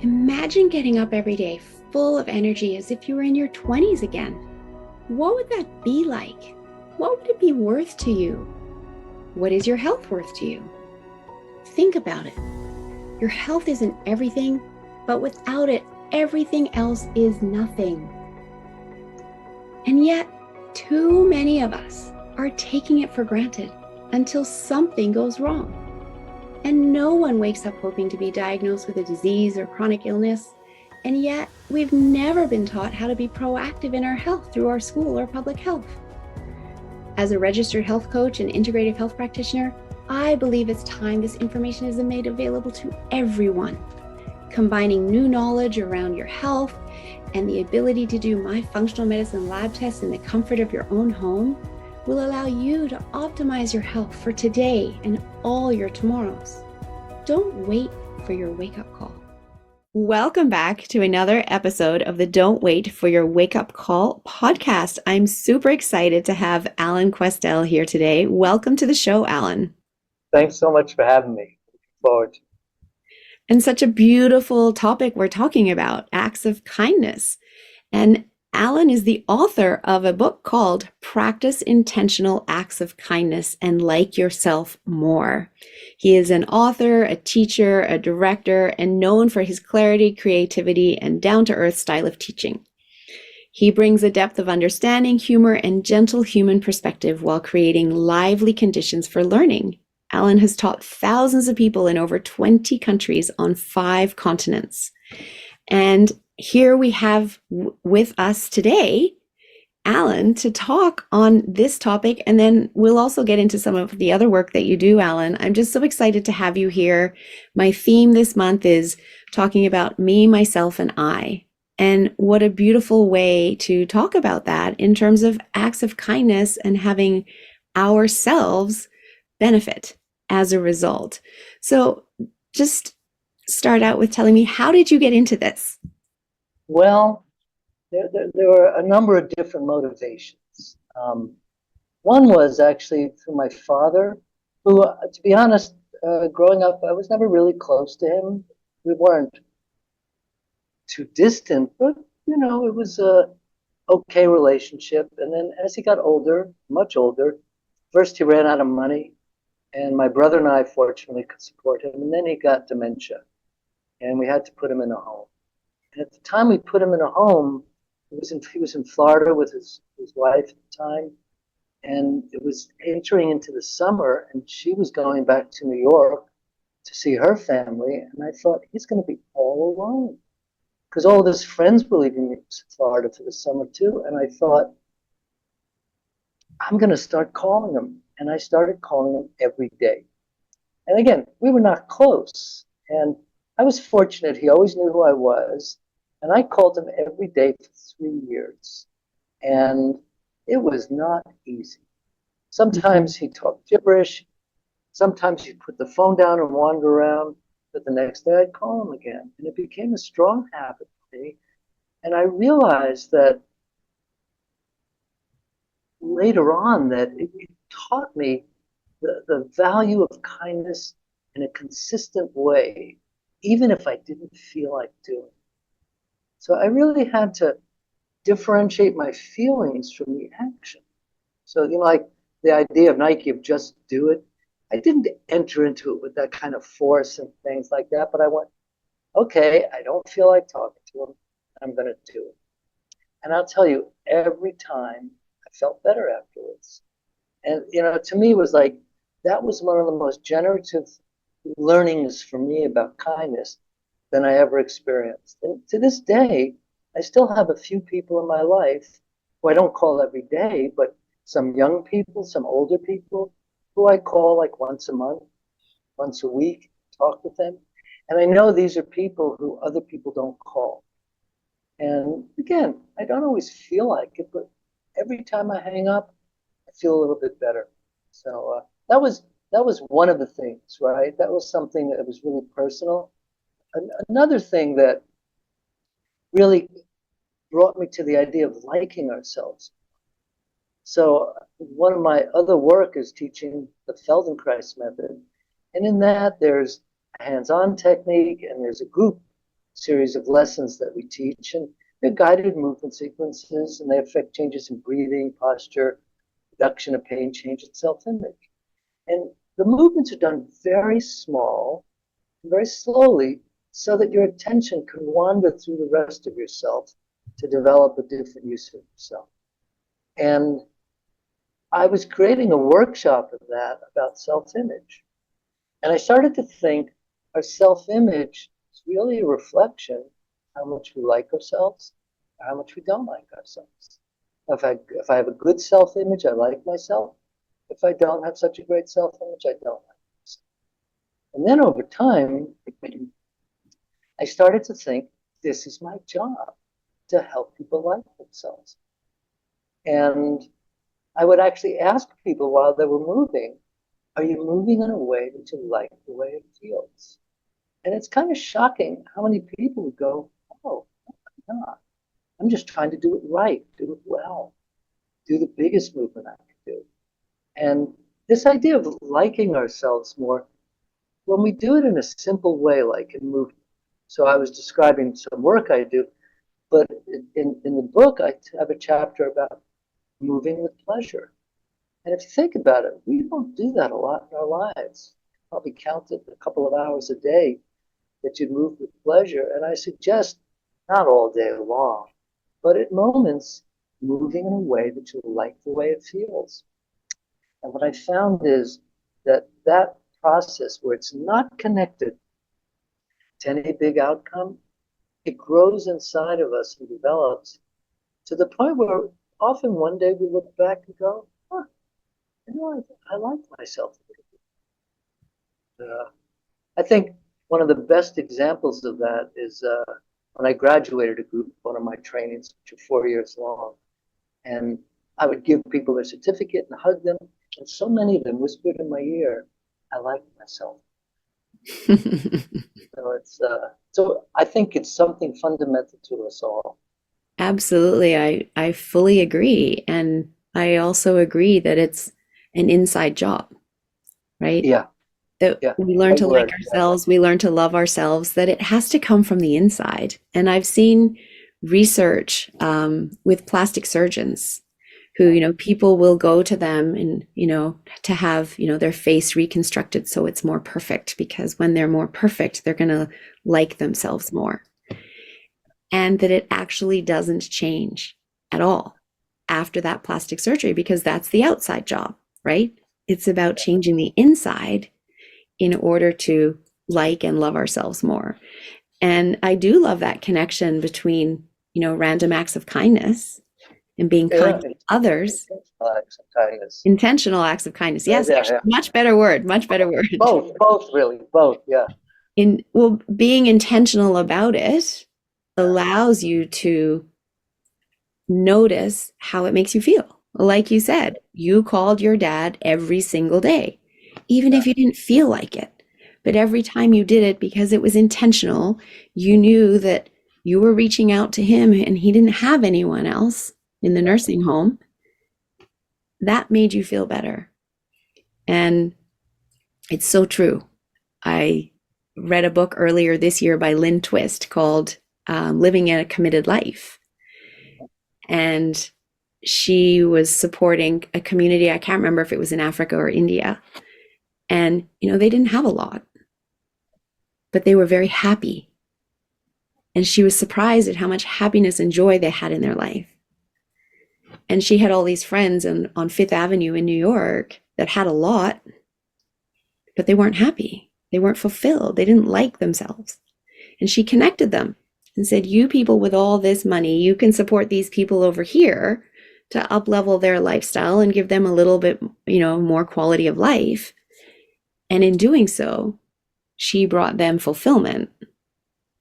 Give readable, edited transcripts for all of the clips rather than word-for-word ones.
Imagine getting up every day full of energy as if you were in your 20s again. What would that be like? What would it be worth to you? What is your health worth to you? Think about it. Your health isn't everything, but without it, everything else is nothing. And yet, too many of us are taking it for granted until something goes wrong. And no one wakes up hoping to be diagnosed with a disease or chronic illness. And yet, we've never been taught how to be proactive in our health through our school or public health. As a registered health coach and integrative health practitioner, I believe it's time this information is made available to everyone. Combining new knowledge around your health and the ability to do my functional medicine lab tests in the comfort of your own home will allow you to optimize your health for today and all your tomorrows. Don't wait for your wake-up call. Welcome back to another episode of the Don't Wait for Your Wake-Up Call podcast. I'm super excited to have S Questel here today. Welcome to the show, Alan. Thanks so much for having me. Looking forward to it. And such a beautiful topic we're talking about, acts of kindness. And Alan is the author of a book called Practice Intentional Acts of Kindness and Like Yourself More. He is an author, a teacher, a director, and known for his clarity, creativity, and down-to-earth style of teaching. He brings a depth of understanding, humor, and gentle human perspective while creating lively conditions for learning. Alan has taught thousands of people in over 20 countries on 5 continents. And here we have with us today, Alan, to talk on this topic. And then we'll also get into some of the other work that you do, Alan. I'm just so excited to have you here. My theme this month is talking about me, myself, and I. And what a beautiful way to talk about that in terms of acts of kindness and having ourselves benefit as a result. So just start out with telling me, how did you get into this? Well, there were a number of different motivations. One was actually through my father, who, to be honest, growing up, I was never really close to him. We weren't too distant, but, it was a okay relationship. And then as he got older, much older, first he ran out of money, and my brother and I fortunately could support him. And then he got dementia, and we had to put him in a home. And at the time we put him in a home, he was in Florida with his wife at the time, and it was entering into the summer, and she was going back to New York to see her family, and I thought, he's going to be all alone, because all of his friends were leaving Florida for the summer too, and I thought, I'm going to start calling him, and I started calling him every day. And again, we were not close, and I was fortunate. He always knew who I was. And I called him every day for 3 years. And it was not easy. Sometimes he talked gibberish. Sometimes he'd put the phone down and wander around. But the next day I'd call him again. And it became a strong habit for me. And I realized that later on that it taught me the value of kindness in a consistent way, even if I didn't feel like doing it. So I really had to differentiate my feelings from the action. So, like the idea of Nike of just do it, I didn't enter into it with that kind of force and things like that, but I went, okay, I don't feel like talking to him. I'm going to do it. And I'll tell you, every time I felt better afterwards. And, to me, it was like, that was one of the most generative learnings for me about kindness than I ever experienced. And to this day, I still have a few people in my life who I don't call every day, but some young people, some older people who I call like once a month, once a week, talk with them. And I know these are people who other people don't call. And again, I don't always feel like it, but every time I hang up, I feel a little bit better. So that was one of the things, right? That was something that was really personal. Another thing that really brought me to the idea of liking ourselves. So one of my other work is teaching the Feldenkrais method. And in that, there's a hands-on technique and there's a group series of lessons that we teach, and they're guided movement sequences, and they affect changes in breathing, posture, reduction of pain, change in self-image. And the movements are done very small, very slowly, so that your attention can wander through the rest of yourself to develop a different use of yourself. And I was creating a workshop of that about self-image. And I started to think our self-image is really a reflection of how much we like ourselves or how much we don't like ourselves. If I have a good self-image, I like myself. If I don't have such a great self-image, I don't like myself. And then over time, I started to think, this is my job, to help people like themselves. And I would actually ask people while they were moving, are you moving in a way that you like the way it feels? And it's kind of shocking how many people would go, oh, I'm not. I'm just trying to do it right, do it well, do the biggest movement I can do. And this idea of liking ourselves more, when we do it in a simple way, like in movement. So I was describing some work I do, but in the book, I have a chapter about moving with pleasure. And if you think about it, we don't do that a lot in our lives. Probably count it a couple of hours a day that you move with pleasure. And I suggest not all day long, but at moments, moving in a way that you like the way it feels. And what I found is that that process where it's not connected to any big outcome, it grows inside of us and develops to the point where often one day we look back and go, huh, you know, I like myself. I think one of the best examples of that is when I graduated a group, one of my trainings, which are 4 years long, and I would give people their certificate and hug them, and so many of them whispered in my ear, I like myself. So I think it's something fundamental to us all. Absolutely. I fully agree. And I also agree that it's an inside job, right? Yeah, That yeah, we learn right to like word. ourselves, we learn to love ourselves, that it has to come from the inside. And I've seen research with plastic surgeons who, people will go to them and, to have, their face reconstructed so it's more perfect, because when they're more perfect, they're going to like themselves more. And that it actually doesn't change at all after that plastic surgery, because that's the outside job, right? It's about changing the inside in order to like and love ourselves more. And I do love that connection between, random acts of kindness and being kind Yeah, to others. some kindness. Intentional acts of kindness. Yeah, Yes, yeah, actually, yeah. much better word, much better word. Both, really, both. Yeah, Being intentional about it allows you to notice how it makes you feel. Like you said, you called your dad every single day, even yeah, if you didn't feel like it. But every time you did it, because it was intentional, you knew that you were reaching out to him and he didn't have anyone else in the nursing home. That made you feel better. And it's so true. I read a book earlier this year by Lynn Twist called Living a Committed Life. And she was supporting a community. I can't remember if it was in Africa or India. And, they didn't have a lot, but they were very happy. And she was surprised at how much happiness and joy they had in their life. And she had all these friends on Fifth Avenue in New York that had a lot, but they weren't happy. They weren't fulfilled. They didn't like themselves. And she connected them and said, you people with all this money, you can support these people over here to up-level their lifestyle and give them a little bit, more quality of life. And in doing so, she brought them fulfillment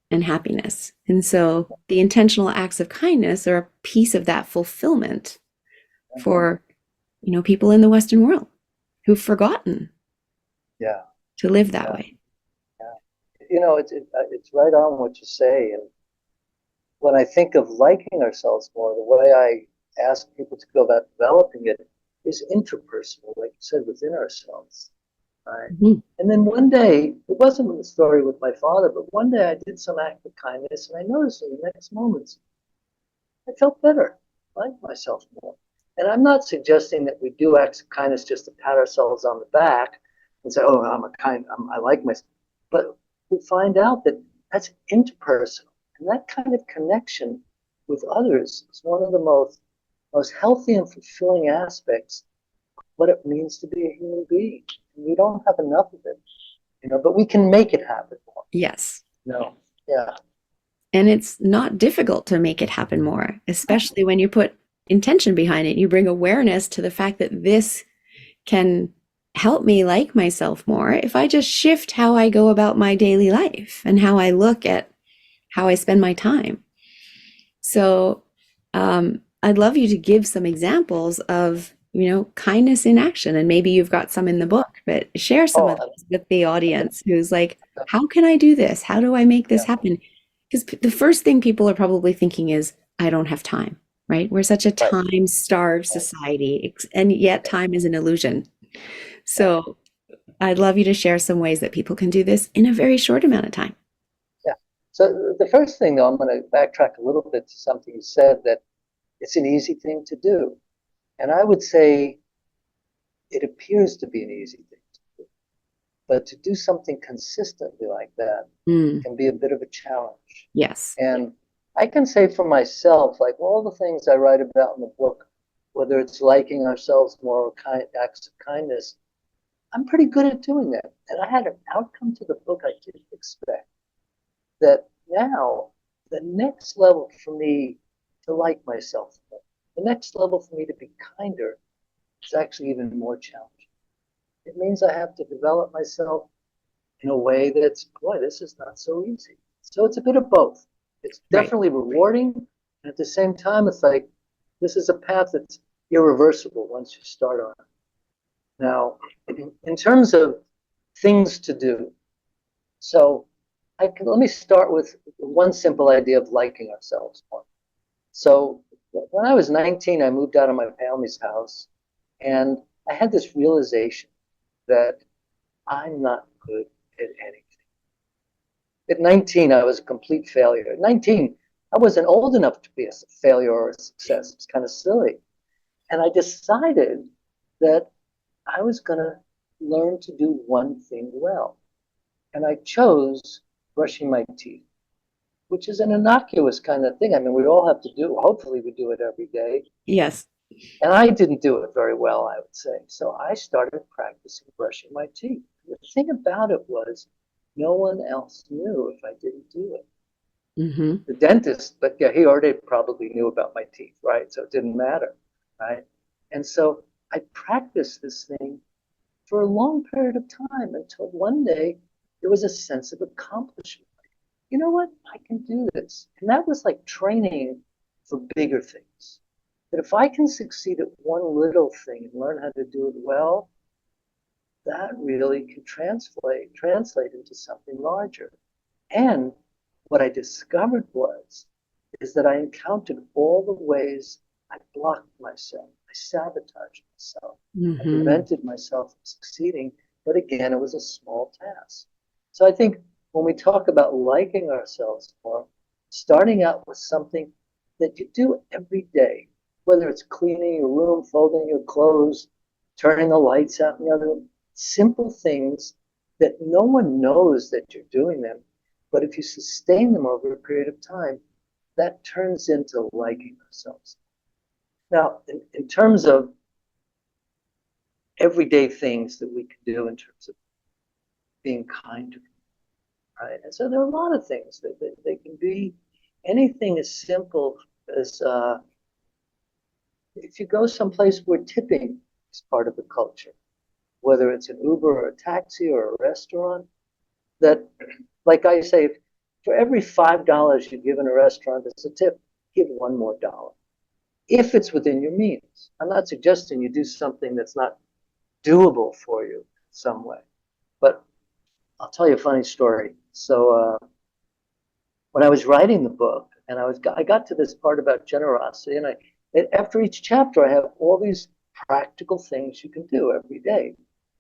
and happiness. And so the intentional acts of kindness are a piece of that fulfillment for, people in the Western world who've forgotten yeah, to live that yeah, way. yeah. It's right on what you say. And when I think of liking ourselves more, the way I ask people to go about developing it is interpersonal, like you said, within ourselves. right? Mhm. And then one day, it wasn't the story with my father, but one day I did some act of kindness, and I noticed in the next moments, I felt better, liked myself more. And I'm not suggesting that we do acts of kindness just to pat ourselves on the back and say, "Oh, I like myself." But we find out that that's interpersonal, and that kind of connection with others is one of the most healthy and fulfilling aspects of what it means to be a human being. And we don't have enough of it, but we can make it happen more. Yes. No, yeah, And it's not difficult to make it happen more, especially when you put intention behind it. You bring awareness to the fact that this can help me like myself more if I just shift how I go about my daily life and how I look at how I spend my time. So, I'd love you to give some examples of, kindness in action. And maybe you've got some in the book, but share some of oh, those with the audience who's like, how can I do this? How do I make this yeah, happen? Because the first thing people are probably thinking is, I don't have time, right? We're such a right, time-starved right, society, and yet yeah, time is an illusion. yeah. So I'd love you to share some ways that people can do this in a very short amount of time. Yeah. So the first thing, though, I'm going to backtrack a little bit to something you said, that it's an easy thing to do. And I would say it appears to be an easy thing to do. But to do something consistently like that Mm, can be a bit of a challenge. yes. And I can say for myself, like all the things I write about in the book, whether it's liking ourselves more or acts of kindness, I'm pretty good at doing that. And I had an outcome to the book I didn't expect. That now the next level for me to like myself, the next level for me to be kinder is actually even more challenging. It means I have to develop myself in a way that's, boy, this is not so easy. So it's a bit of both. It's Right. definitely rewarding. And at the same time, it's like, this is a path that's irreversible once you start on it. Now, in terms of things to do, so let me start with one simple idea of liking ourselves more. So when I was 19, I moved out of my family's house, and I had this realization that I'm not good at anything. At 19, I was a complete failure. At 19, I wasn't old enough to be a failure or a success. It's kind of silly. And I decided that I was going to learn to do one thing well. And I chose brushing my teeth, which is an innocuous kind of thing. I mean, we all have to do, hopefully, we do it every day. Yes. And I didn't do it very well, I would say. So I started practicing brushing my teeth. The thing about it was, no one else knew if I didn't do it. Hmm. The dentist, but yeah, he already probably knew about my teeth, right? So it didn't matter, right? And so I practiced this thing for a long period of time until one day there was a sense of accomplishment. You know what? I can do this. And that was like training for bigger things. That if I can succeed at one little thing and learn how to do it well, that really can translate into something larger. And what I discovered is that I encountered all the ways I blocked myself, I sabotaged myself, I Hmm. prevented myself from succeeding. But again, it was a small task. So I think when we talk about liking ourselves more, starting out with something that you do every day, whether it's cleaning your room, folding your clothes, turning the lights out in the other room, simple things that no one knows that you're doing them. But if you sustain them over a period of time, that turns into liking ourselves. Now, in terms of everyday things that we can do in terms of being kind to people, right? And so there are a lot of things that they can be anything as simple as if you go someplace where tipping is part of the culture, whether it's an Uber or a taxi or a restaurant, that, like I say, for every $5 you give in a restaurant as a tip, give one more dollar if it's within your means. I'm not suggesting you do something that's not doable for you some way, but I'll tell you a funny story. So when I was writing the book, and I got to this part about generosity, and after each chapter, I have all these practical things you can do every day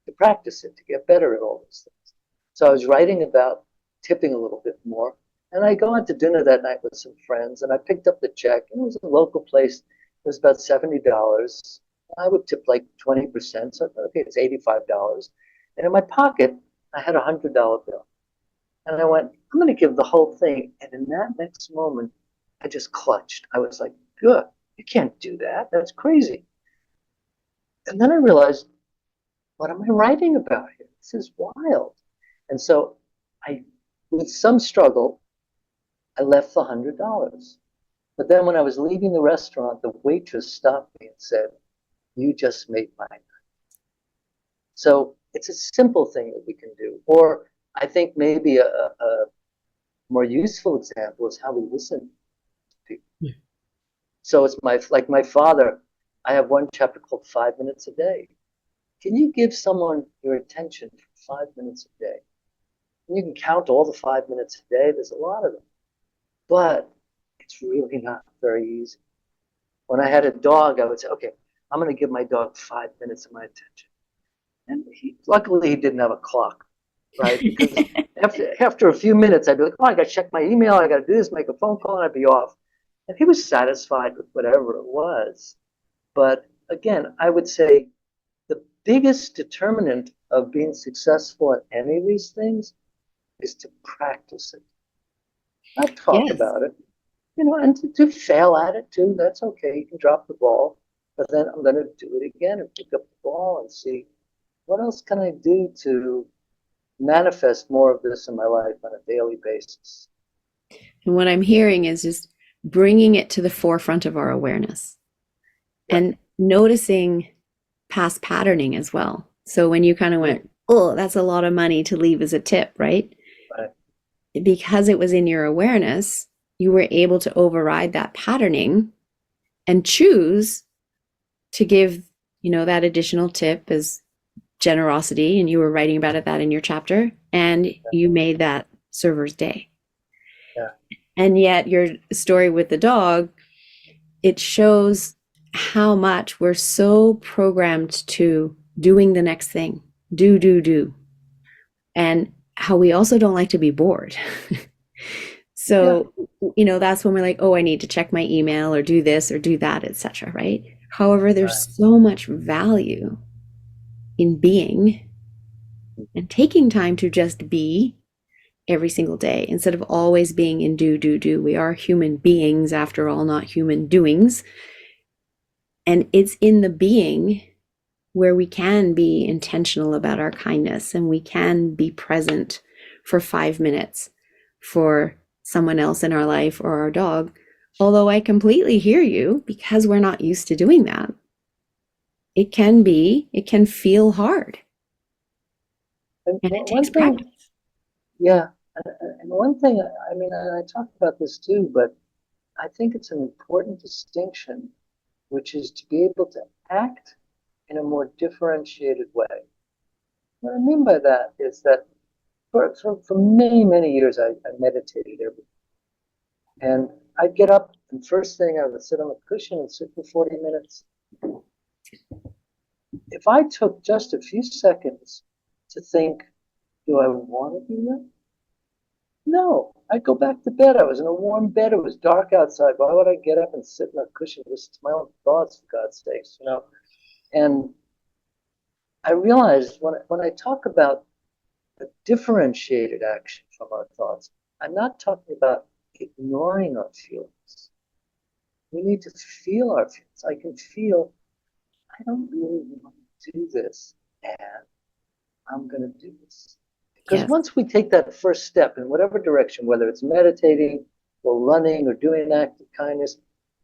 to practice it, to get better at all those things. So I was writing about tipping a little bit more. And I go out to dinner that night with some friends, and I picked up the check. And it was a local place. It was about $70. I would tip like 20%. So I thought, okay, it's $85. And in my pocket, I had $100 bill. And I went, I'm going to give the whole thing. And in that next moment, I just clutched. I was like, good, you can't do that. That's crazy. And then I realized, what am I writing about here? This is wild. And so with some struggle, I left the $100. But then when I was leaving the restaurant, the waitress stopped me and said, you just made my night. So it's a simple thing that we can do. Or I think maybe a more useful example is how we listen to people. Yeah. So it's like my father, I have one chapter called 5 minutes a day. Can you give someone your attention for 5 minutes a day? And you can count all the 5 minutes a day. There's a lot of them. But it's really not very easy. When I had a dog, I would say, okay, I'm going to give my dog 5 minutes of my attention. And luckily, he didn't have a clock, right? Because after a few minutes, I'd be like, oh, I got to check my email. I got to do this, make a phone call, and I'd be off. And he was satisfied with whatever it was. But again, I would say the biggest determinant of being successful at any of these things is to practice it. Not talk about it, and to fail at it too. That's okay. You can drop the ball, but then I'm going to do it again and pick up the ball and see what else can I do to manifest more of this in my life on a daily basis. And what I'm hearing is just bringing it to the forefront of our awareness and noticing past patterning as well. So when you kind of went, oh, that's a lot of money to leave as a tip, right? Because it was in your awareness, you were able to override that patterning and choose to give, that additional tip as generosity. And you were writing about that in your chapter, and you made that server's day. Yeah. And yet your story with the dog, it shows how much we're so programmed to doing the next thing, do. And how we also don't like to be bored. So, that's when we're like, oh, I need to check my email or do this or do that, etc. Right? However, there's so much value in being and taking time to just be every single day instead of always being in do. We are human beings after all, not human doings. And it's in the being where we can be intentional about our kindness and we can be present for 5 minutes for someone else in our life or our dog. Although I completely hear you, because we're not used to doing that. It can feel hard. And it takes practice. Yeah. And one thing, I talked about this too, but I think it's an important distinction, which is to be able to act in a more differentiated way. What I mean by that is that for many, many years, I meditated every day. And I'd get up, and first thing I would sit on the cushion and sit for 40 minutes. If I took just a few seconds to think, do I want to do that? No, I'd go back to bed. I was in a warm bed. It was dark outside. Why would I get up and sit in a cushion, listen to my own thoughts, for God's sakes, And I realized when I talk about a differentiated action from our thoughts, I'm not talking about ignoring our feelings. We need to feel our feelings. I can feel, I don't really want to do this, and I'm going to do this. Because once we take that first step in whatever direction, whether it's meditating or running or doing an act of kindness,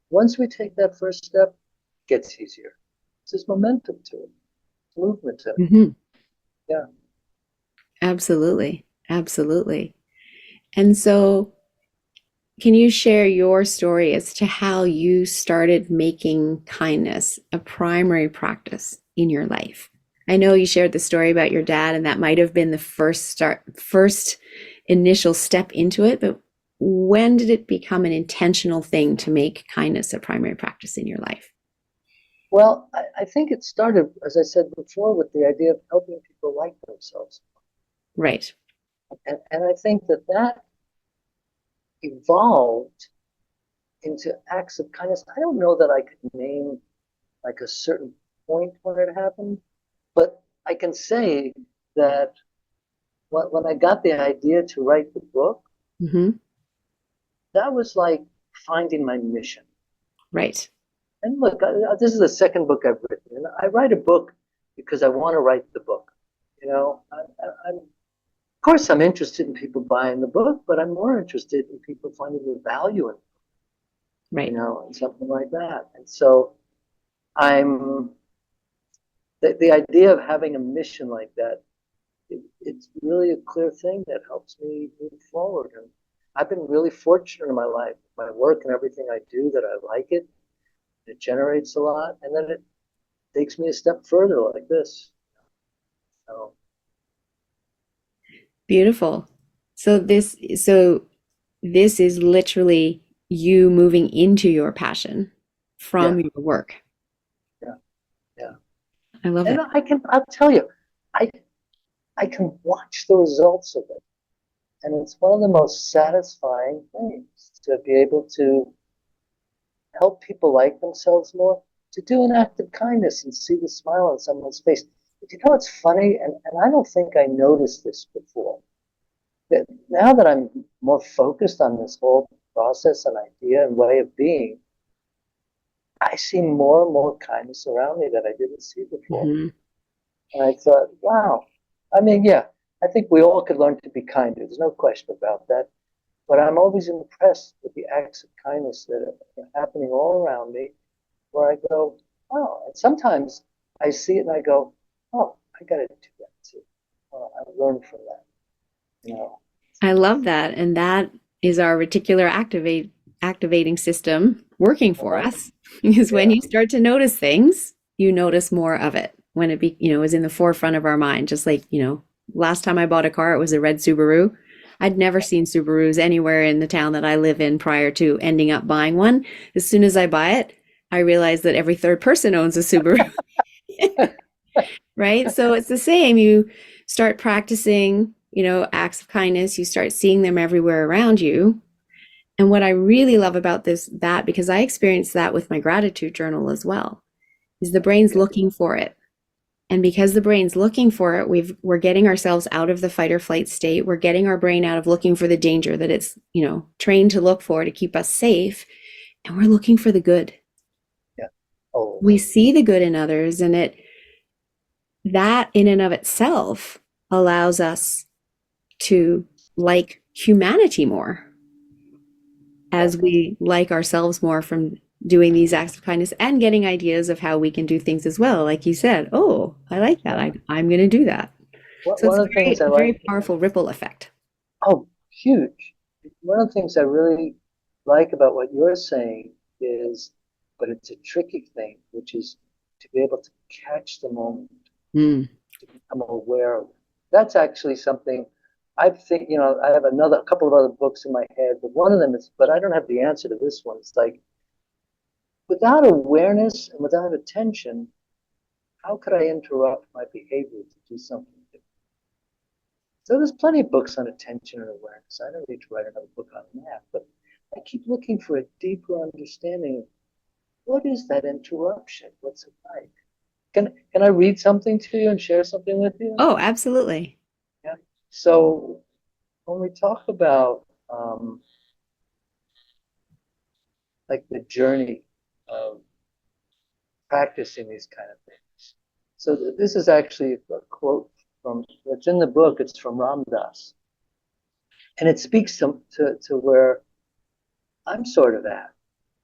once we take that first step, it gets easier. There's momentum to it, movement to it. Mm-hmm. Yeah. Absolutely. And so can you share your story as to how you started making kindness a primary practice in your life? I know you shared the story about your dad, and that might have been the first initial step into it, but when did it become an intentional thing to make kindness a primary practice in your life? Well, I think it started, as I said before, with the idea of helping people like themselves. Right. And I think that that evolved into acts of kindness. I don't know that I could name like a certain point when it happened, but I can say that when I got the idea to write the book, Hmm. that was like finding my mission. Right. And look, this is the second book I've written, and I write a book because I want to write the book. You know, of course, I'm interested in people buying the book, but I'm more interested in people finding the value in it, Right. and something like that. And so I'm the idea of having a mission like that. It's really a clear thing that helps me move forward. And I've been really fortunate in my life, my work and everything I do, that I like it. It generates a lot, and then it takes me a step further like this. So Beautiful. So this is literally you moving into your passion yeah, from your work. yeah, yeah. I love And it. I'll tell you, I I can watch the results of it. And it's one of the most satisfying things to be able to help people like themselves more, to do an act of kindness and see the smile on someone's face. But you know, it's funny, and I don't think I noticed this before. That now that I'm more focused on this whole process and idea and way of being, I see more and more kindness around me that I didn't see before. Hmm. And I thought, wow. I mean, yeah, I think we all could learn to be kinder. There's no question about that. But I'm always impressed with the acts of kindness that are happening all around me, where I go, oh, and sometimes I see it and I go, oh, I got to do that too. I learned from that, you know. I love that. And that is our reticular activating system working for Uh-huh. us. Because when Yeah, you start to notice things, you notice more of it when is in the forefront of our mind. Just like, last time I bought a car, it was a red Subaru. I'd never seen Subarus anywhere in the town that I live in prior to ending up buying one. As soon as I buy it, I realize that every third person owns a Subaru. Right? So it's the same. You start practicing, acts of kindness, you start seeing them everywhere around you. And what I really love about that, because I experienced that with my gratitude journal as well, is the brain's yeah, looking for it. And because the brain's looking for it, we're getting ourselves out of the fight or flight state. We're getting our brain out of looking for the danger that it's, trained to look for to keep us safe. And we're looking for the good. yeah. Oh, We see the good in others, and that in and of itself allows us to like humanity more yeah. as we like ourselves more from doing these acts of kindness and getting ideas of how we can do things as well. Like you said, oh, I like that. Yeah. I'm going to do that. So it's One of the things I a like, very powerful ripple effect. oh, huge. One of the things I really like about what you're saying is, but it's a tricky thing, which is to be able to catch the moment, Mm. to become aware of it. That's actually something I think, I have a couple of other books in my head, but one of them is, but I don't have the answer to this one. It's like, without awareness and without attention, how could I interrupt my behavior to do something different? So there's plenty of books on attention and awareness. I don't need to write another book on that, but I keep looking for a deeper understanding of what is that interruption? What's it like? Can I read something to you and share something with you? Oh, absolutely. Yeah. So when we talk about like the journey of practicing these kind of things, so this is actually a quote from it's in the book. It's from Ram Dass, and it speaks to where I'm sort of at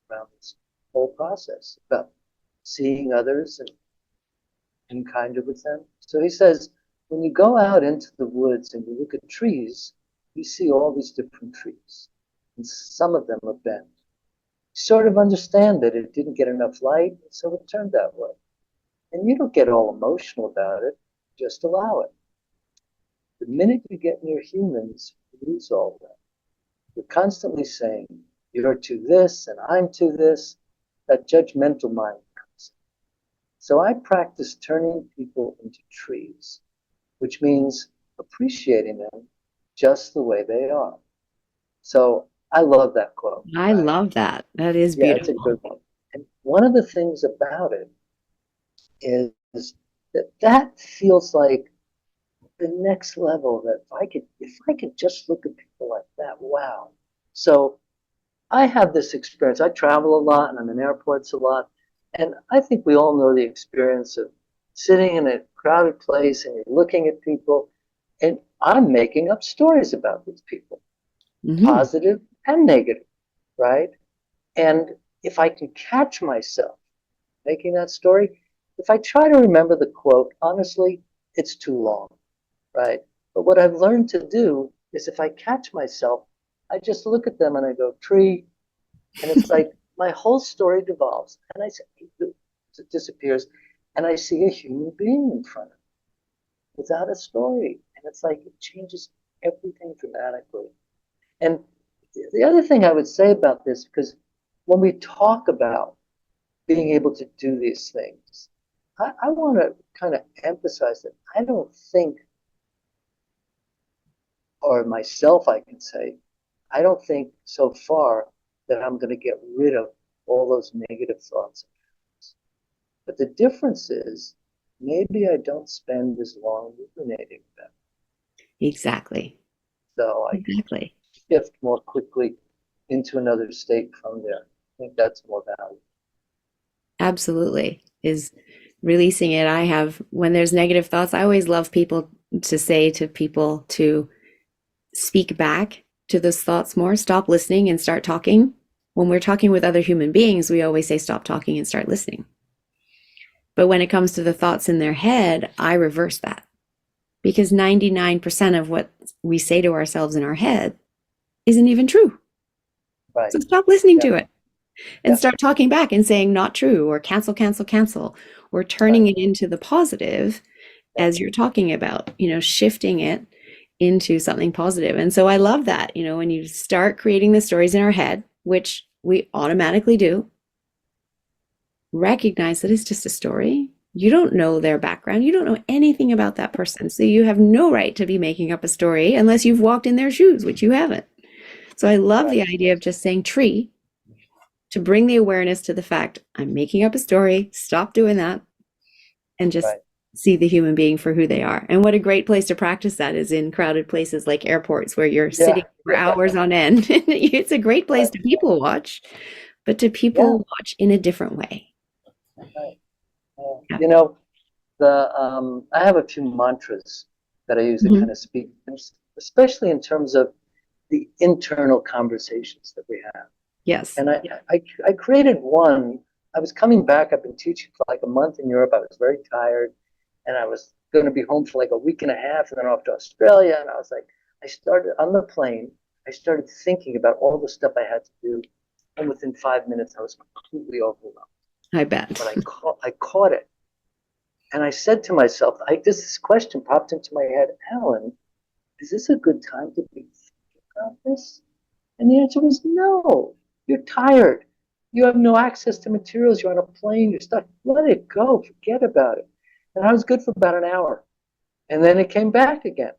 around this whole process about seeing others and kinder with them. So he says, when you go out into the woods and you look at trees, you see all these different trees, and some of them are bent. You sort of understand that it didn't get enough light, so it turned that way. And you don't get all emotional about it, just allow it. The minute you get near humans, you lose all that. You're constantly saying, you're to this and I'm to this. That judgmental mind comes in. So I practice turning people into trees, which means appreciating them just the way they are. So I love that quote, I right? love that. That is Yeah, it's a beautiful. good one. And one of the things about it is that that feels like the next level, that if I could just look at people like that, wow. So I have this experience. I travel a lot and I'm in airports a lot. And I think we all know the experience of sitting in a crowded place and you're looking at people, and I'm making up stories about these people, Hmm. positive and negative, right? And if I can catch myself making that story, if I try to remember the quote, honestly, it's too long, right? But what I've learned to do is if I catch myself, I just look at them and I go, tree. And it's like my whole story devolves and it disappears. And I see a human being in front of me without a story. And it's like it changes everything dramatically. And the other thing I would say about this, because when we talk about being able to do these things, I want to kind of emphasize that I don't think, or myself, I can say, I don't think so far that I'm going to get rid of all those negative thoughts. But the difference is maybe I don't spend as long ruminating them. Exactly. So I can Exactly. shift more quickly into another state from there. I think that's more valuable. Absolutely. Is releasing it. I have, when there's negative thoughts, I always love people to say to people to speak back to those thoughts more. Stop listening and start talking. When we're talking with other human beings, we always say stop talking and start listening. But when it comes to the thoughts in their head, I reverse that because 99% of what we say to ourselves in our head isn't even true. Right. So stop listening Yeah. to it and Yeah. start talking back and saying not true or cancel, cancel, cancel, or turning Right. it into the positive Yeah. as you're talking about, shifting it into something positive. And so I love that, when you start creating the stories in our head, which we automatically do, recognize that it's just a story. You don't know their background. You don't know anything about that person. So you have no right to be making up a story unless you've walked in their shoes, which you haven't. So I love Right. the idea of just saying tree to bring the awareness to the fact I'm making up a story. Stop doing that and just Right. see the human being for who they are. And what a great place to practice that is in crowded places like airports where you're Yeah. sitting for Yeah. hours on end. It's a great place Right. to people watch, but to Yeah. people watch in a different way. Right. Yeah. Yeah. I have a few mantras that I use to kind Mhm. of speak, especially in terms of the internal conversations that we have. Yes. And I created one. I was coming back. I've been teaching for like a month in Europe. I was very tired, and I was going to be home for like a week and a half, and then off to Australia. And I was like, I started on the plane. I started thinking about all the stuff I had to do, and within 5 minutes, I was completely overwhelmed. I bet. But I caught it, and I said to myself, this question popped into my head, Alan, is this a good time to be thinking about this? And the answer was no. You're tired. You have no access to materials. You're on a plane. You're stuck. Let it go. Forget about it. And I was good for about an hour. And then it came back again.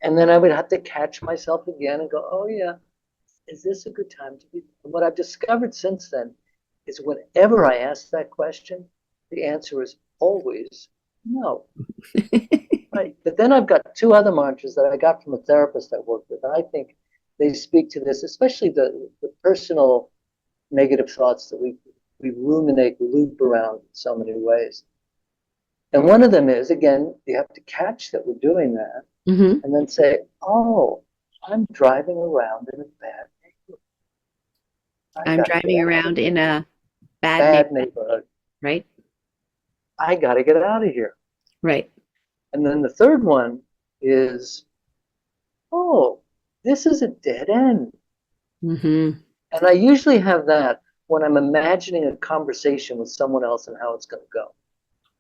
And then I would have to catch myself again and go, oh, yeah, is this a good time to be? And what I've discovered since then is whenever I ask that question, the answer is always no. Right. But then I've got two other mantras that I got from a therapist I worked with. And I think they speak to this, especially the personal negative thoughts that we ruminate, we loop around in so many ways. And one of them is, again, you have to catch that we're doing that Hmm. and then say, oh, I'm driving around in a bad neighborhood. I I'm got to get driving out of around here. in a bad Bad neighborhood, neighborhood. right? I got to get out of here. Right. And then the third one is, oh, this is a dead end. Hmm. And I usually have that when I'm imagining a conversation with someone else and how it's going to go.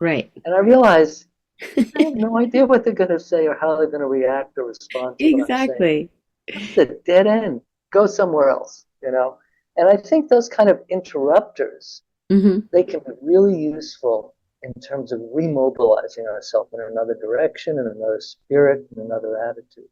Right. And I realize I have no idea what they're going to say or how they're going to react or respond to what I'm saying. Exactly. It's a dead end. Go somewhere else. And I think those kind of interrupters Mm-hmm. They can be really useful in terms of remobilizing ourselves in another direction, in another spirit, in another attitude.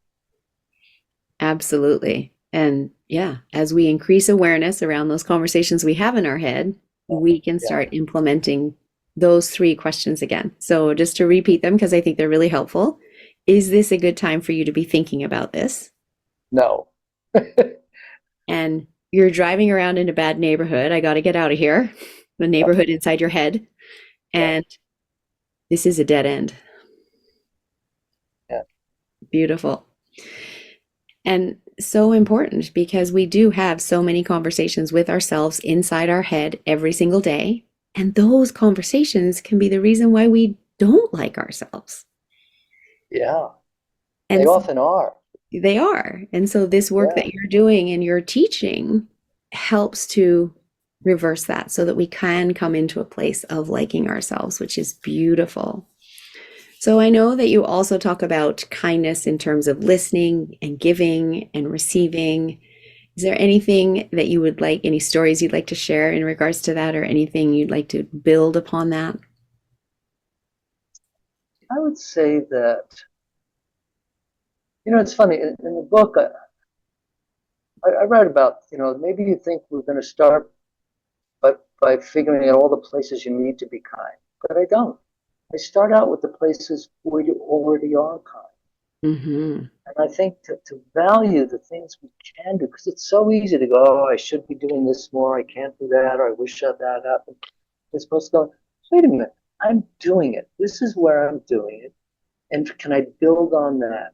Absolutely. And yeah, as we increase awareness around those conversations we have in our head, we can Yeah. start implementing those three questions again. So just to repeat them, because I think they're really helpful. Is this a good time for you to be thinking about this? No. And you're driving around in a bad neighborhood. I got to get out of here. The Yep. neighborhood inside your head. Yeah. And this is a dead end. Yeah. Beautiful. And so important because we do have so many conversations with ourselves inside our head every single day. And those conversations can be the reason why we don't like ourselves. Yeah. They And so often are. they are. And so this work Yeah. that you're doing and you're teaching helps to reverse that so that we can come into a place of liking ourselves, which is beautiful. So I know that you also talk about kindness in terms of listening and giving and receiving. Is there anything that you would like, any stories you'd like to share in regards to that, or anything you'd like to build upon that? I would say that, it's funny. In the book, I write about, maybe you think we're going to start by figuring out all the places you need to be kind, but I don't. I start out with the places where you already are kind. Mm-hmm. And I think to value the things we can do, because it's so easy to go, oh, I should be doing this more, I can't do that, or I wish that happened. You're supposed to go, wait a minute, I'm doing it. This is where I'm doing it. And can I build on that?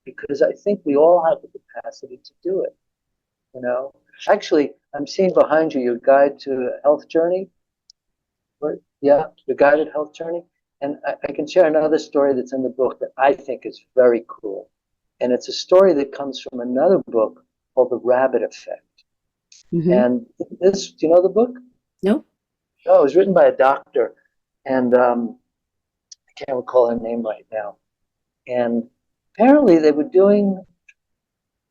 Because I think we all have the capacity to do it, you know? Actually, I'm seeing behind you your guide to a health journey. Right? Yeah, the guided health journey. And I can share another story that's in the book that I think is very cool. And it's a story that comes from another book called The Rabbit Effect. Mm-hmm. And this, do you know the book? Nope. No, it was written by a doctor. And I can't recall her name right now. And apparently they were doing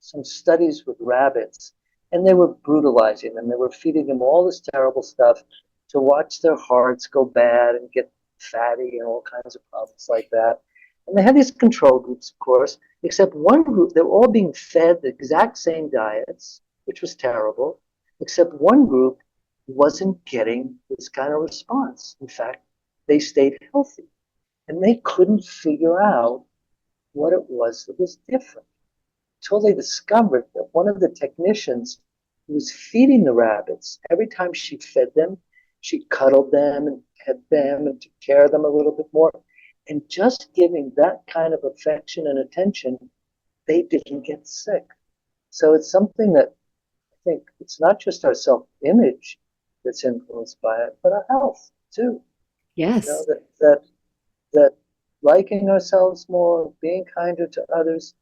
some studies with rabbits, and they were brutalizing them. They were feeding them all this terrible stuff to watch their hearts go bad and get fatty and all kinds of problems like that. And they had these control groups, of course, except one group, they were all being fed the exact same diets, which was terrible, except one group wasn't getting this kind of response. In fact, they stayed healthy. And they couldn't figure out what it was that was different until they discovered that one of the technicians who was feeding the rabbits, every time she fed them, she cuddled them and pet them and took care of them a little bit more. And just giving that kind of affection and attention, they didn't get sick. So it's something that I think it's not just our self image that's influenced by it, but our health too. You know, Yes, that liking ourselves more, being kinder to others,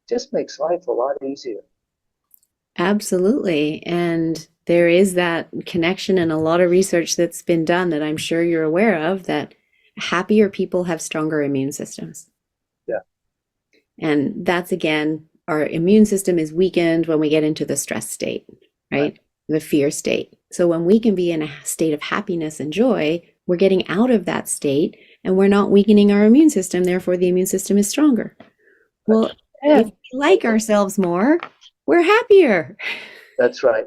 just makes life a lot easier. absolutely. And there is that connection and a lot of research that's been done that I'm sure you're aware of that happier people have stronger immune systems. Yeah, And that's again, our immune system is weakened when we get into the stress state, right. right? The fear state. So when we can be in a state of happiness and joy, we're getting out of that state and we're not weakening our immune system. Therefore, the immune system is stronger. Well, if And we like ourselves more, we're happier. that's right.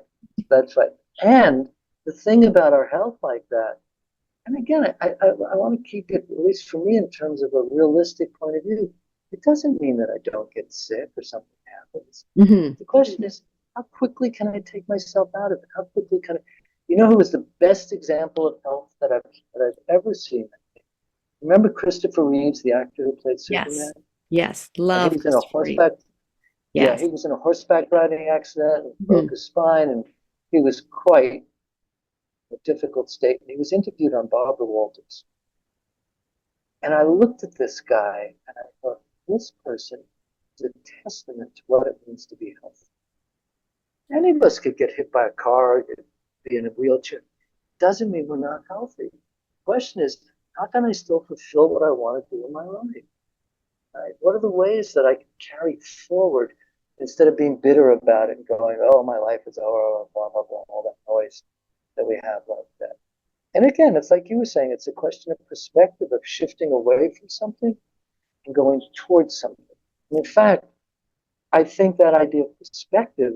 That's right. And the thing about our health like that, and again, I want to keep it, at least for me, in terms of a realistic point of view, it doesn't mean that I don't get sick or something happens. Hmm. The question is, how quickly can I take myself out of it? How quickly can I? You know who was the best example of health that I've ever seen? Remember Christopher Reeves, the actor who played Yes. Superman? Yes. And he Love was in a Christopher Reeve. horseback Yeah, Yes. he was in a horseback riding accident and broke Hmm. his spine, and he was quite a difficult state. And he was interviewed on Barbara Walters. And I looked at this guy and I thought, this person is a testament to what it means to be healthy. Any of us could get hit by a car, be in a wheelchair. Doesn't mean we're not healthy. The question is, how can I still fulfill what I want to do in my life? Right? What are the ways that I can carry forward instead of being bitter about it and going, oh, my life is over, blah, blah, blah, all that noise. that we have like that. And again, it's like you were saying, it's a question of perspective, of shifting away from something and going towards something. And in fact, I think that idea of perspective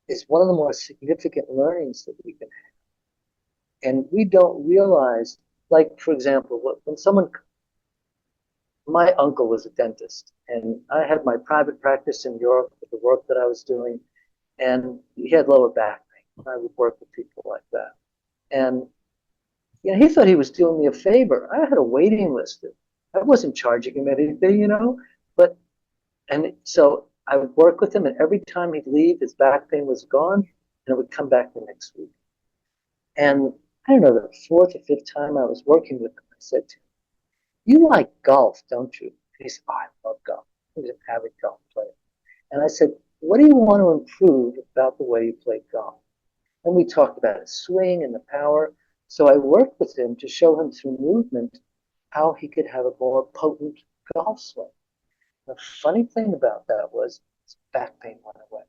is one of the more significant learnings that we can have. And we don't realize, like, for example, when someone, my uncle was a dentist, and I had my private practice in Europe with the work that I was doing, and he had lower back pain. I would work with people like that. And he thought he was doing me a favor. I had a waiting list. I wasn't charging him anything. But, and so I would work with him, and every time he'd leave, his back pain was gone, and it would come back the next week. And I don't know, the fourth or fifth time I was working with him, I said to him, "You like golf, don't you?" And he said, "Oh, I love golf." He was an avid golf player. And I said, "What do you want to improve about the way you play golf?" And we talked about his swing and the power. So I worked with him to show him through movement how he could have a more potent golf swing. The funny thing about that was his back pain went away.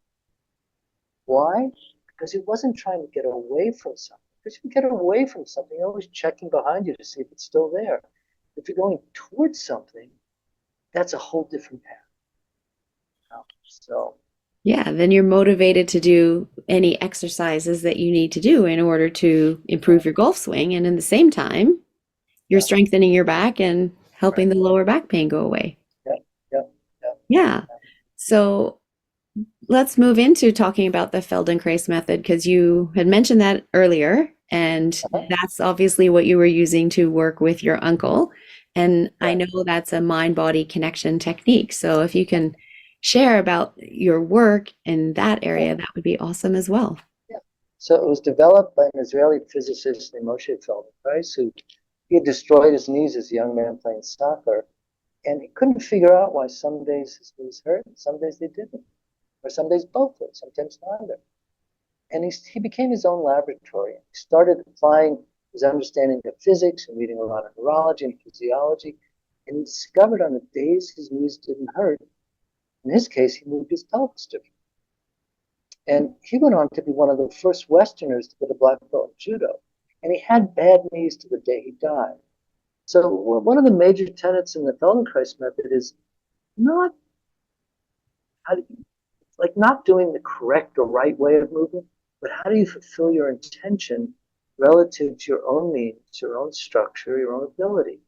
Why? Because he wasn't trying to get away from something. Because you get away from something, you're always checking behind you to see if it's still there. If you're going towards something, that's a whole different path. So Yeah, then you're motivated to do any exercises that you need to do in order to improve your golf swing. And in the same time, you're yeah, strengthening your back and helping right. the lower back pain go away. Yeah, yeah, yeah. Yeah. So let's move into talking about the Feldenkrais method because you had mentioned that earlier, and Uh-huh. that's obviously what you were using to work with your uncle. And I Right. know that's a mind-body connection technique. So if you can share about your work in that Yeah, area, that would be awesome as well. yeah. So it was developed by an Israeli physicist named Moshe Feldenkrais, who he had destroyed his knees as a young man playing soccer, and he couldn't figure out why some days his knees hurt and some days they didn't, or some days both hurt, sometimes neither. And he became his own laboratory. He started applying his understanding of physics and reading a lot of neurology and physiology, and he discovered on the days his knees didn't hurt, in his case, he moved his pelvis differently. And he went on to be one of the first Westerners to get a black belt in judo. And he had bad knees to the day he died. So one of the major tenets in the Feldenkrais method is not how do you, like not doing the correct or right way of movement, but how do you fulfill your intention relative to your own needs, your own structure, your own ability.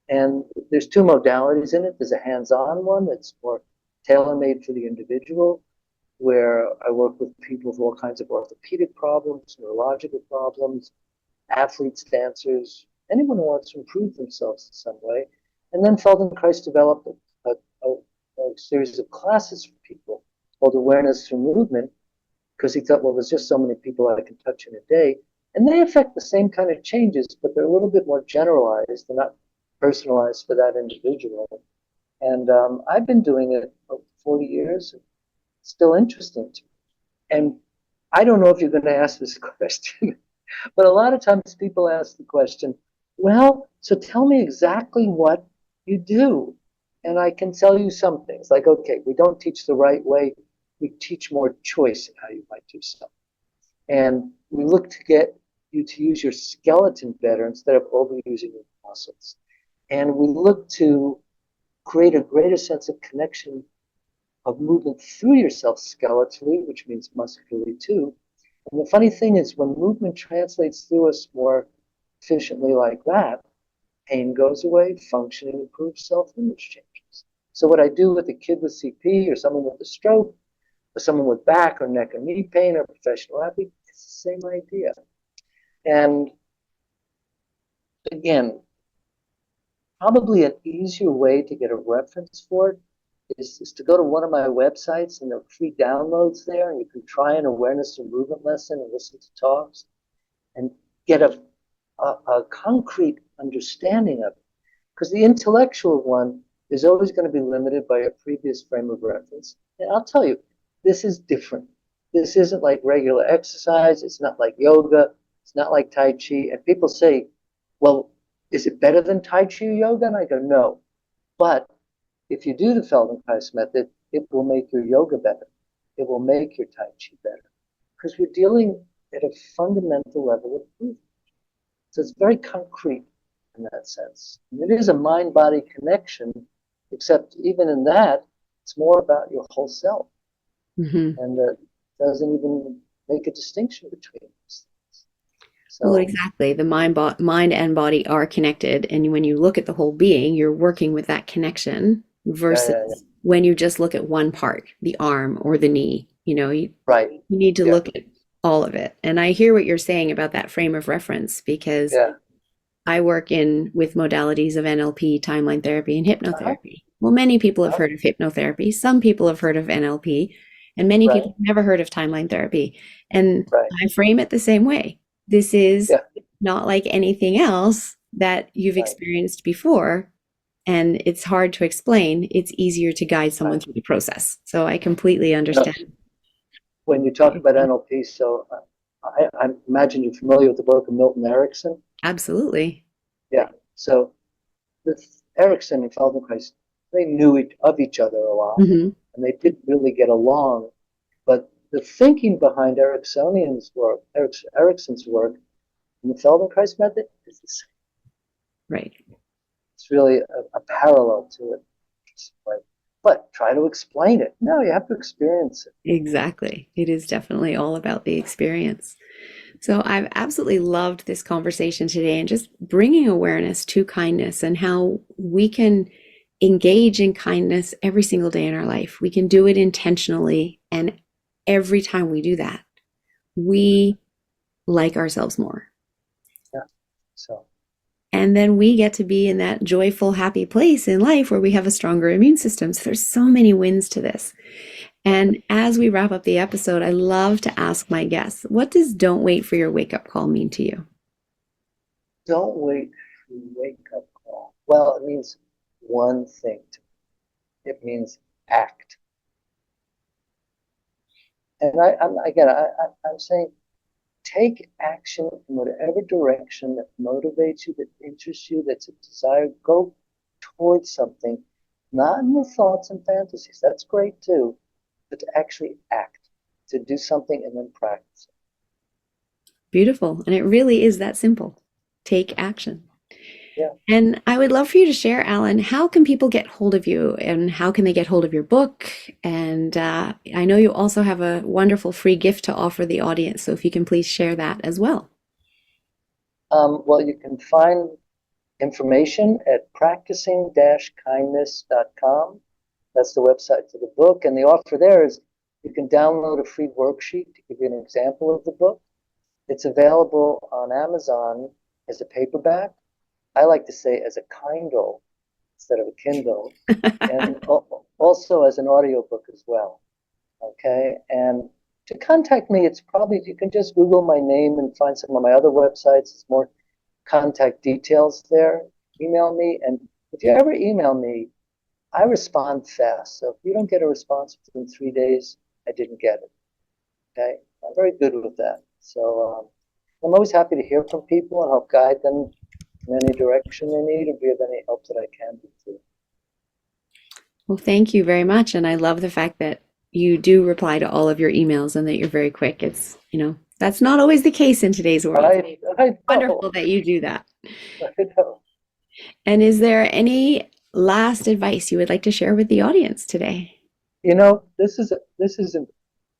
And there's two modalities in it. There's a hands-on one that's more tailor-made for the individual, where I work with people with all kinds of orthopedic problems, neurological problems, athletes, dancers, anyone who wants to improve themselves in some way. And then Feldenkrais developed a, a, a series of classes for people called Awareness Through Movement, because he thought, well, there's just so many people I can touch in a day. And they affect the same kind of changes, but they're a little bit more generalized. They're not personalized for that individual. And I've been doing it for 40 years. It's still interesting to me. And I don't know if you're going to ask this question, but a lot of times people ask the question, well, so tell me exactly what you do. And I can tell you some things like, okay, we don't teach the right way. We teach more choice in how you might do something. And we look to get you to use your skeleton better instead of overusing your muscles. And we look to create a greater sense of connection of movement through yourself skeletally, which means muscularly too. And the funny thing is, when movement translates through us more efficiently like that, pain goes away, functioning improves, self-image changes. So what I do with a kid with CP or someone with a stroke or someone with back or neck or knee pain or a professional athlete, it's the same idea. And again, probably an easier way to get a reference for it is to go to one of my websites, and there are free downloads there, and you can try an awareness and movement lesson and listen to talks and get a concrete understanding of it. Because the intellectual one is always going to be limited by a previous frame of reference. And I'll tell you, this is different. This isn't like regular exercise. It's not like yoga. It's not like Tai Chi. And people say, well, is it better than Tai Chi or yoga? And I go, no. But if you do the Feldenkrais method, it will make your yoga better. It will make your Tai Chi better. Because we're dealing at a fundamental level of movement. So it's very concrete in that sense. And it is a mind-body connection, except even in that, it's more about your whole self. Mm-hmm. And that doesn't even make a distinction between these things. Well, So, exactly. The mind and body are connected. And when you look at the whole being, you're working with that connection yeah, yeah, yeah. versus when you just look at one part, the arm or the knee. Right. You need to Yeah, look at all of it. And I hear what you're saying about that frame of reference because yeah. I work in with modalities of NLP, timeline therapy, and Uh-huh. hypnotherapy. Well, many people have Uh-huh. heard of hypnotherapy. Some people have heard of NLP, and many Right. people have never heard of timeline therapy. And Right. I frame it the same way. This is Yeah. not like anything else that you've Right. experienced before. And it's hard to explain. It's easier to guide someone Right. through the process. So I completely No, understand. when you talk about NLP, so I imagine you're familiar with the work of Milton Erickson. Absolutely. Yeah. So with Erickson and Feldenkrais, they knew of each other a lot, Hmm. and they didn't really get along. But the thinking behind Erickson's work, and the Feldenkrais method is the same. Right. It's really a parallel to it. But try to explain it. No, you have to experience it. Exactly. It is definitely all about the experience. So I've absolutely loved this conversation today and just bringing awareness to kindness and how we can engage in kindness every single day in our life. We can do it intentionally. And every time we do that, we like ourselves more. Yeah. So And then we get to be in that joyful, happy place in life where we have a stronger immune system. So there's so many wins to this. And as we wrap up the episode, I love to ask my guests, what does don't wait for your wake up call mean to you? don't wait for your wake up call. Well, it means one thing to me. It means act. And I'm saying take action in whatever direction that motivates you, that interests you, that's a desire. Go towards something, not in your thoughts and fantasies. That's great too, but to actually act, to do something and then practice it. Beautiful. And it really is that simple. Take action. Yeah. And I would love for you to share, Alan, how can people get hold of you and how can they get hold of your book? And I know you also have a wonderful free gift to offer the audience. So if you can please share that as well. Well, you can find information at practicing-kindness.com. That's the website for the book. And the offer there is you can download a free worksheet to give you an example of the book. It's available on Amazon as a paperback. I like to say as a Kindle instead of a Kindle, and also as an audiobook as well. Okay. And to contact me, it's probably, you can just Google my name and find some of my other websites. It's more contact details there. Email me. And if you ever email me, I respond fast. So if you don't get a response within 3 days, I didn't get it. Okay. I'm very good with that. So I'm always happy to hear from people and help guide them in any direction they need and be of any help that I can do too. Well, thank you very much. And I love the fact that you do reply to all of your emails and that you're very quick. That's not always the case in today's world. I Wonderful know. that you do that. I know. And is there any last advice you would like to share with the audience today? You know,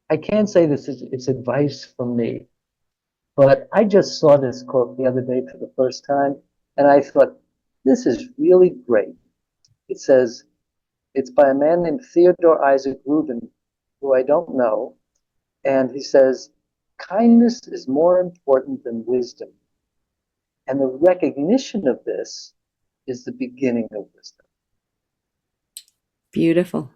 I can't say it's advice from me, but I just saw this quote the other day for the first time, and I thought, this is really great. It says, it's by a man named Theodore Isaac Rubin, who I don't know, and he says, kindness is more important than wisdom. And the recognition of this is the beginning of wisdom. Beautiful.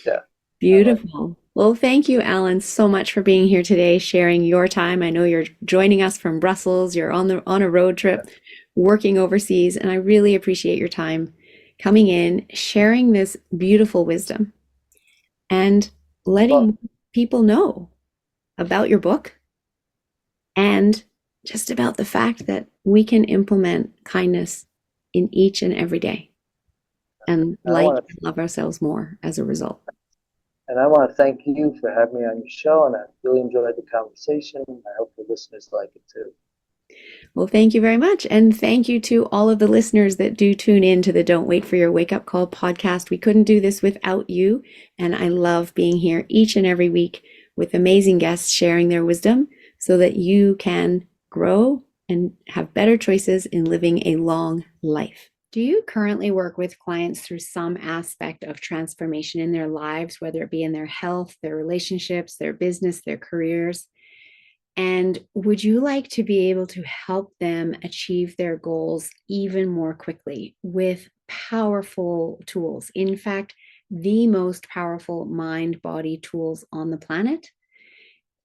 Yeah. Beautiful. Well, thank you, Alan, so much for being here today, sharing your time. I know you're joining us from Brussels. You're on a road trip, working overseas, and I really appreciate your time coming in, sharing this beautiful wisdom, and letting Well, people know about your book and just about the fact that we can implement kindness in each and every day and I like want and love ourselves more as a result. And I want to thank you for having me on your show, and I really enjoyed the conversation. I hope the listeners like it too. Well, thank you very much. And thank you to all of the listeners that do tune in to the Don't Wait for Your Wake Up Call podcast. We couldn't do this without you. And I love being here each and every week with amazing guests sharing their wisdom so that you can grow and have better choices in living a long life. Do you currently work with clients through some aspect of transformation in their lives, whether it be in their health, their relationships, their business, their careers? And would you like to be able to help them achieve their goals even more quickly with powerful tools? In fact, the most powerful mind body tools on the planet.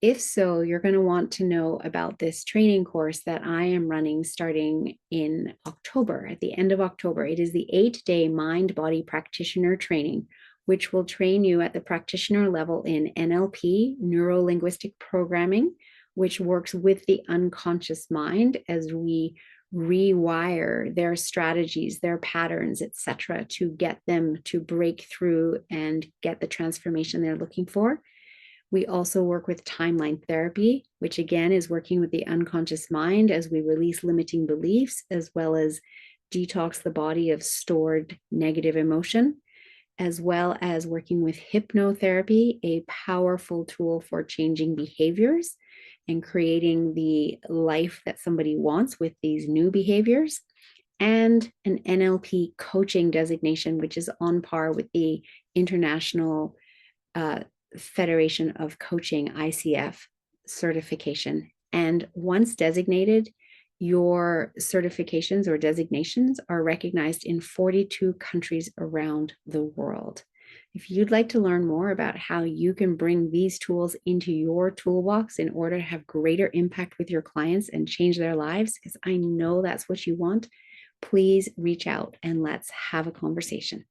If so, you're going to want to know about this training course that I am running starting in October, at the end of October. It is the 8-day mind body practitioner training, which will train you at the practitioner level in NLP, neuro linguistic programming, which works with the unconscious mind as we rewire their strategies, their patterns, etc., to get them to break through and get the transformation they're looking for. We also work with timeline therapy, which again is working with the unconscious mind as we release limiting beliefs, as well as detox the body of stored negative emotion, as well as working with hypnotherapy, a powerful tool for changing behaviors and creating the life that somebody wants with these new behaviors, and an NLP coaching designation, which is on par with the International Federation of Coaching, ICF certification. And once designated, your certifications or designations are recognized in 42 countries around the world. If you'd like to learn more about how you can bring these tools into your toolbox in order to have greater impact with your clients and change their lives, because I know that's what you want, please reach out and let's have a conversation.